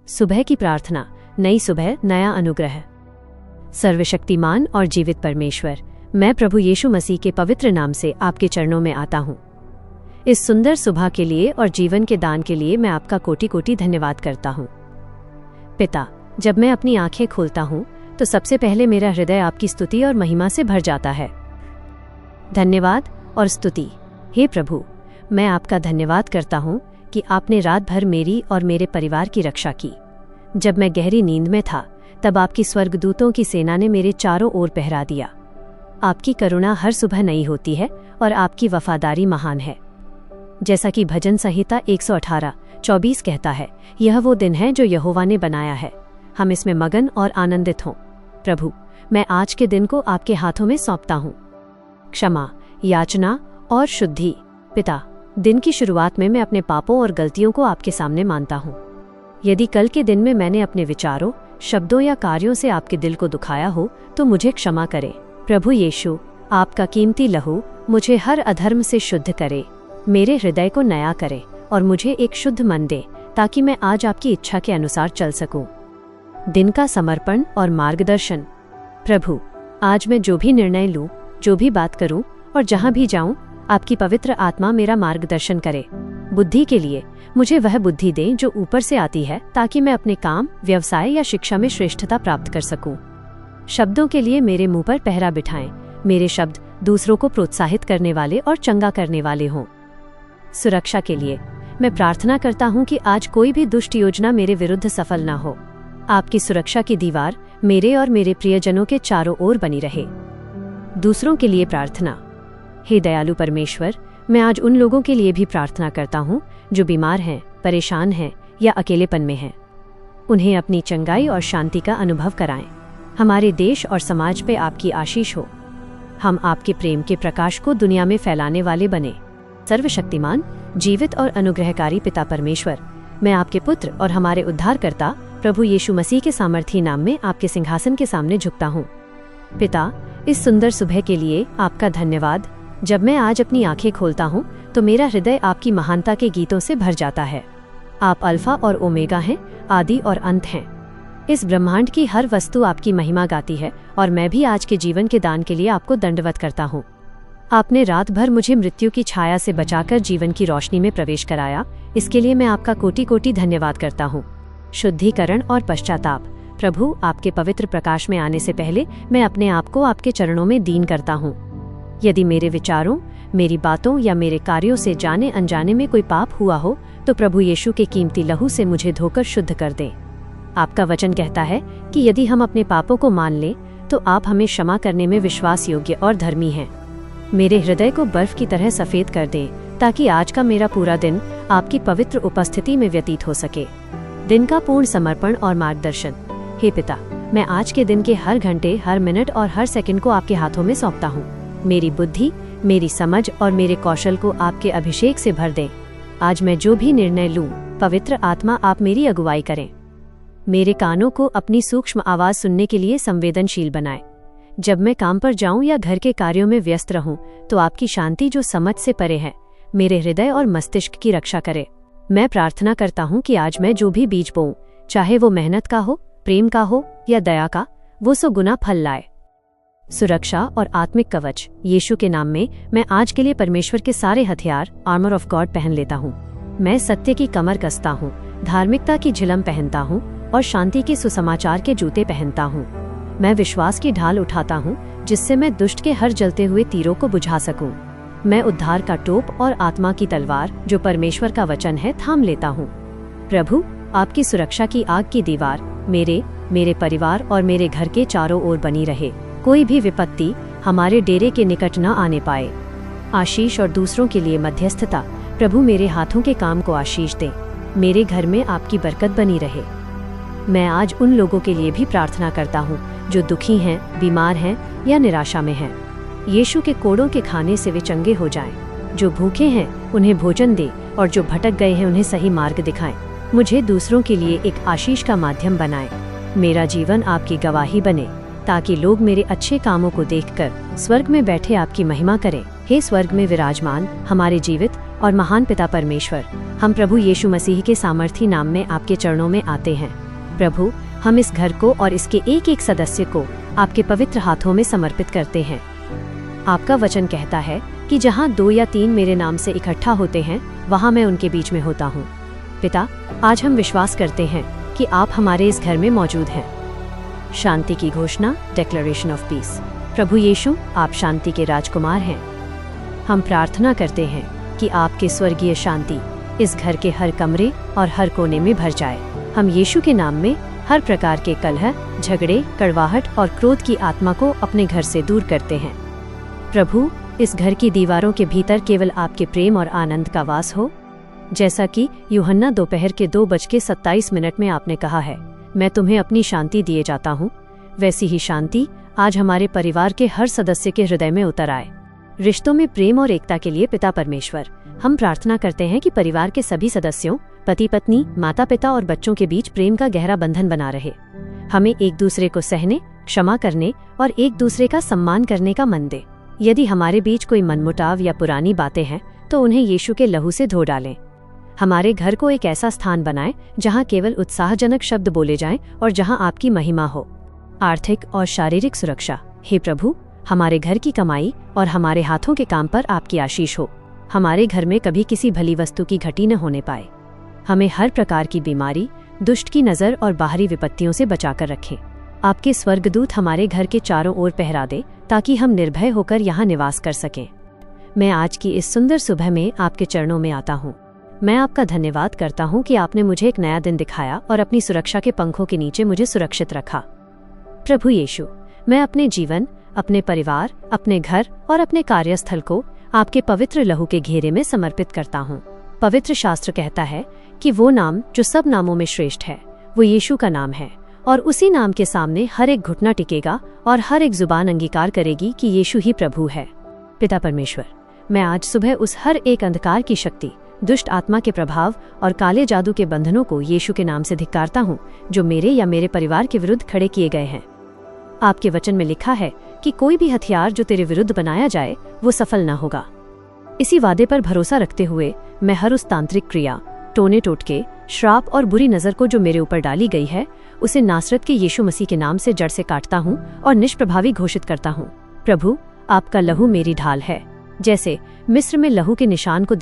सुबह की प्रार्थना, नई सुबह, नया अनुग्रह। सर्वशक्तिमान और जीवित परमेश्वर, मैं प्रभु यीशु मसीह के पवित्र नाम से आपके चरणों में आता हूँ। इस सुंदर सुबह के लिए और जीवन के दान के लिए मैं आपका कोटि कोटि धन्यवाद करता हूँ। पिता, जब मैं अपनी आंखें खोलता हूँ तो सबसे पहले मेरा हृदय आपकी स्तुति और महिमा से भर जाता है। धन्यवाद और स्तुति। हे प्रभु, मैं आपका धन्यवाद करता हूँ कि आपने रात भर मेरी और मेरे परिवार की रक्षा की। जब मैं गहरी नींद में था तब आपकी स्वर्गदूतों की सेना ने मेरे चारों ओर पहरा दिया। आपकी करुणा हर सुबह नई होती है और आपकी वफादारी महान है। जैसा कि भजन संहिता 118:24 कहता है, यह वो दिन है जो यहोवा ने बनाया है, हम इसमें मगन और आनंदित हों। प्रभु, मैं आज के दिन को आपके हाथों में सौंपता हूँ। क्षमा, याचना और शुद्धि। पिता, दिन की शुरुआत में मैं अपने पापों और गलतियों को आपके सामने मानता हूँ। यदि कल के दिन में मैंने अपने विचारों, शब्दों या कार्यों से आपके दिल को दुखाया हो तो मुझे क्षमा करें। प्रभु यीशु, आपका कीमती लहू मुझे हर अधर्म से शुद्ध करे, मेरे हृदय को नया करे और मुझे एक शुद्ध मन दे ताकि मैं आज आपकी इच्छा के अनुसार चल सकूं। दिन का समर्पण और मार्गदर्शन। प्रभु, आज मैं जो भी निर्णय लूं, जो भी बात करूं और जहां भी जाऊं, आपकी पवित्र आत्मा मेरा मार्गदर्शन करे। बुद्धि के लिए मुझे वह बुद्धि दें जो ऊपर से आती है ताकि मैं अपने काम, व्यवसाय या शिक्षा में श्रेष्ठता प्राप्त कर सकूं। शब्दों के लिए मेरे मुंह पर पहरा बिठाएं, मेरे शब्द दूसरों को प्रोत्साहित करने वाले और चंगा करने वाले हों। सुरक्षा के लिए मैं प्रार्थना करता हूं कि आज कोई भी दुष्ट योजना मेरे विरुद्ध सफल ना हो। आपकी सुरक्षा की दीवार मेरे और मेरे प्रियजनों के चारों ओर बनी रहे। दूसरों के लिए प्रार्थना। हे दयालु परमेश्वर, मैं आज उन लोगों के लिए भी प्रार्थना करता हूं जो बीमार हैं, परेशान हैं या अकेलेपन में हैं। उन्हें अपनी चंगाई और शांति का अनुभव कराएं। हमारे देश और समाज पे आपकी आशीष हो। हम आपके प्रेम के प्रकाश को दुनिया में फैलाने वाले बने। सर्वशक्तिमान, जीवित और अनुग्रहकारी पिता परमेश्वर, मैं आपके पुत्र और हमारे उद्धारकर्ता प्रभु यीशु मसीह के सामर्थी नाम में आपके सिंहासन के सामने झुकता हूँ। पिता, इस सुंदर सुबह के लिए आपका धन्यवाद। जब मैं आज अपनी आंखें खोलता हूँ तो मेरा हृदय आपकी महानता के गीतों से भर जाता है। आप अल्फा और ओमेगा हैं, आदि और अंत हैं। इस ब्रह्मांड की हर वस्तु आपकी महिमा गाती है और मैं भी आज के जीवन के दान के लिए आपको दंडवत करता हूँ। आपने रात भर मुझे मृत्यु की छाया से बचाकर जीवन की रोशनी में प्रवेश कराया, इसके लिए मैं आपका कोटि कोटि धन्यवाद करता हूँ। शुद्धिकरण और पश्चाताप। प्रभु, आपके पवित्र प्रकाश में आने से पहले मैं अपने आप को आपके चरणों में दीन करता हूँ। यदि मेरे विचारों, मेरी बातों या मेरे कार्यों से जाने अनजाने में कोई पाप हुआ हो तो प्रभु यीशु के कीमती लहू से मुझे धोकर शुद्ध कर दें। आपका वचन कहता है कि यदि हम अपने पापों को मान लें तो आप हमें क्षमा करने में विश्वास योग्य और धर्मी हैं। मेरे हृदय को बर्फ की तरह सफेद कर दें ताकि आज का मेरा पूरा दिन आपकी पवित्र उपस्थिति में व्यतीत हो सके। दिन का पूर्ण समर्पण और मार्गदर्शन। हे पिता, मैं आज के दिन के हर घंटे, हर मिनट और हर सेकंड को आपके हाथों में सौंपता हूँ। मेरी बुद्धि, मेरी समझ और मेरे कौशल को आपके अभिषेक से भर दें। आज मैं जो भी निर्णय लूं, पवित्र आत्मा आप मेरी अगुवाई करें। मेरे कानों को अपनी सूक्ष्म आवाज सुनने के लिए संवेदनशील बनाएं। जब मैं काम पर जाऊं या घर के कार्यों में व्यस्त रहूं तो आपकी शांति जो समझ से परे है, मेरे हृदय और मस्तिष्क की रक्षा करे। मैं प्रार्थना करता हूं कि आज मैं जो भी बीज बोऊं, चाहे वो मेहनत का हो, प्रेम का हो या दया का, वो 100 गुना फल लाए। सुरक्षा और आत्मिक कवच। यीशु के नाम में मैं आज के लिए परमेश्वर के सारे हथियार, आर्मर ऑफ गॉड पहन लेता हूँ। मैं सत्य की कमर कसता हूँ, धार्मिकता की झिलम पहनता हूँ और शांति के सुसमाचार के जूते पहनता हूँ। मैं विश्वास की ढाल उठाता हूँ जिससे मैं दुष्ट के हर जलते हुए तीरों को बुझा सकूं। मैं उद्धार का टोप और आत्मा की तलवार जो परमेश्वर का वचन है थाम लेता हूँ। प्रभु, आपकी सुरक्षा की आग की दीवार मेरे परिवार और मेरे घर के चारों ओर बनी रहे। कोई भी विपत्ति हमारे डेरे के निकट न आने पाए। आशीष और दूसरों के लिए मध्यस्थता। प्रभु, मेरे हाथों के काम को आशीष दें। मेरे घर में आपकी बरकत बनी रहे। मैं आज उन लोगों के लिए भी प्रार्थना करता हूँ जो दुखी हैं, बीमार हैं या निराशा में हैं। यीशु के कोड़ों के खाने से वे चंगे हो जाएं। जो भूखे हैं उन्हें भोजन दे और जो भटक गए हैं उन्हें सही मार्ग दिखाएं। मुझे दूसरों के लिए एक आशीष का माध्यम बनाएं। मेरा जीवन आपकी गवाही बने ताकि लोग मेरे अच्छे कामों को देखकर स्वर्ग में बैठे आपकी महिमा करें। हे स्वर्ग में विराजमान हमारे जीवित और महान पिता परमेश्वर, हम प्रभु यीशु मसीह के सामर्थी नाम में आपके चरणों में आते हैं। प्रभु, हम इस घर को और इसके एक एक सदस्य को आपके पवित्र हाथों में समर्पित करते हैं। आपका वचन कहता है कि जहाँ 2 या 3 मेरे नाम से इकट्ठा होते हैं, वहाँ मैं उनके बीच में होता हूँ। पिता, आज हम विश्वास करते हैं कि आप हमारे इस घर में मौजूद हैं। शांति की घोषणा, डिक्लेरेशन ऑफ पीस। प्रभु यीशु, आप शांति के राजकुमार हैं। हम प्रार्थना करते हैं कि आपके स्वर्गीय शांति इस घर के हर कमरे और हर कोने में भर जाए। हम यीशु के नाम में हर प्रकार के कलह, झगड़े, कड़वाहट और क्रोध की आत्मा को अपने घर से दूर करते हैं। प्रभु, इस घर की दीवारों के भीतर केवल आपके प्रेम और आनंद का वास हो। जैसा कि यूहन्ना दोपहर के 2:27 में आपने कहा है, मैं तुम्हें अपनी शांति दिए जाता हूँ, वैसी ही शांति आज हमारे परिवार के हर सदस्य के हृदय में उतर आए। रिश्तों में प्रेम और एकता के लिए पिता परमेश्वर, हम प्रार्थना करते हैं कि परिवार के सभी सदस्यों, पति पत्नी, माता पिता और बच्चों के बीच प्रेम का गहरा बंधन बना रहे। हमें एक दूसरे को सहने, क्षमा करने और एक दूसरे का सम्मान करने का मन दे। यदि हमारे बीच कोई मनमुटाव या पुरानी बातें हैं तो उन्हें यीशु के लहू से धो डालें। हमारे घर को एक ऐसा स्थान बनाएं जहां केवल उत्साहजनक शब्द बोले जाएं और जहां आपकी महिमा हो। आर्थिक और शारीरिक सुरक्षा। हे प्रभु, हमारे घर की कमाई और हमारे हाथों के काम पर आपकी आशीष हो। हमारे घर में कभी किसी भली वस्तु की घटी न होने पाए। हमें हर प्रकार की बीमारी, दुष्ट की नज़र और बाहरी विपत्तियों से बचाकर रखें। आपके स्वर्गदूत हमारे घर के चारों ओर पहरा दे ताकि हम निर्भय होकर यहाँ निवास कर सकें। मैं आज की इस सुंदर सुबह में आपके चरणों में आता हूँ। मैं आपका धन्यवाद करता हूँ कि आपने मुझे एक नया दिन दिखाया और अपनी सुरक्षा के पंखों के नीचे मुझे सुरक्षित रखा। प्रभु यीशु, मैं अपने जीवन, अपने परिवार, अपने घर और अपने कार्यस्थल को आपके पवित्र लहू के घेरे में समर्पित करता हूँ। पवित्र शास्त्र कहता है कि वो नाम जो सब नामों में श्रेष्ठ है, वो यीशु का नाम है, और उसी नाम के सामने हर एक घुटना टिकेगा और हर एक जुबान अंगीकार करेगी कि यीशु ही प्रभु है। पिता परमेश्वर, मैं आज सुबह उस हर एक अंधकार की शक्ति, दुष्ट आत्मा के प्रभाव और काले जादू के बंधनों को यीशु के नाम से धिक्कारता हूँ, जो मेरे या मेरे परिवार के विरुद्ध खड़े किए गए हैं। आपके वचन में लिखा है कि कोई भी हथियार जो तेरे विरुद्ध बनाया जाए वो सफल न होगा। इसी वादे पर भरोसा रखते हुए मैं हर उस तांत्रिक क्रिया, टोने टोटके, श्राप और बुरी नजर को जो मेरे ऊपर डाली गई है, उसे नासरत के यीशु मसीह के नाम से जड़ से काटता हूँ और निष्प्रभावी घोषित करता हूँ। प्रभु, आपका लहू मेरी ढाल है। जैसे मिस्र में लहू के निशान को